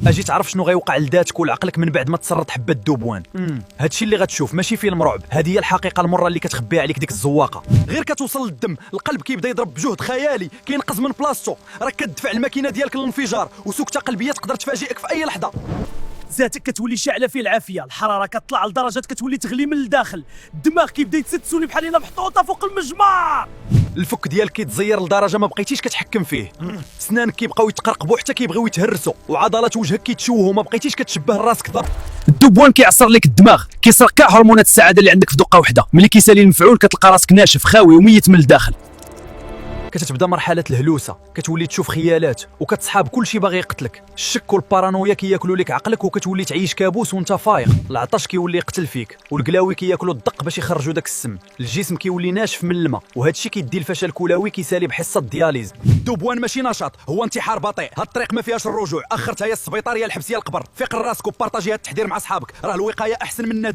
اجي تعرف شنو غيوقع لذاتك ولعقلك من بعد ما تسرط حبه الدوبوان. هادشي اللي غتشوف ماشي فيلم رعب، هذه هي الحقيقه المره اللي كتخبيها عليك ديك الزواقه. غير كتوصل للدم القلب كيبدا يضرب بجهد خيالي، كينقز من بلاصتو، راك كتدفع الماكينه ديالك للانفجار، وسكته قلبيه تقدر تفاجئك في اي لحظه. ذاتك كتولي شاعله فيه العافيه، الحراره كتطلع لدرجه كتولي تغلي من الداخل، الدماغ كيبدا يتسلسل بحال الا محطوطه فوق المجمار، الفك ديالك كيتزير لدرجه ما بقيتيش كتحكم فيه، سنانك كيبقاو يتقرقبوا حتى كيبغيو يتهرسوا، وعضلات وجهك كيتشوهوا ما بقيتيش كتشبه لراسك ضرب. الدوبوان كيعصر لك الدماغ، كيسرق كاع هرمونات السعاده اللي عندك في دقه واحده، ملي كيسالي المفعول كتلقى راسك ناشف خاوي وميت من الداخل. كتبدا مرحله الهلوسه، كتولي تشوف خيالات وكتصحاب كلشي باغي يقتلك، الشك والبارانويا كياكلوا لك عقلك وكتولي تعيش كابوس وانت فايق، العطش كيولي يقتل فيك والقلاوي كياكلوا الدق باش يخرجوا داك السم، الجسم كيولي ناشف من الماء، وهذا الشيء كيدي الفشل الكلوي كيسالي بحصه الدياليز. الدوبوان ماشي نشاط، هو انتحار بطيء، هاد الطريق ما فيهاش الرجوع، اخرتها يا السبيطار يا الحبس يا القبر، فيق الراسك وبارطاجي هاد التحذير مع اصحابك، راه الوقايه احسن من الندم.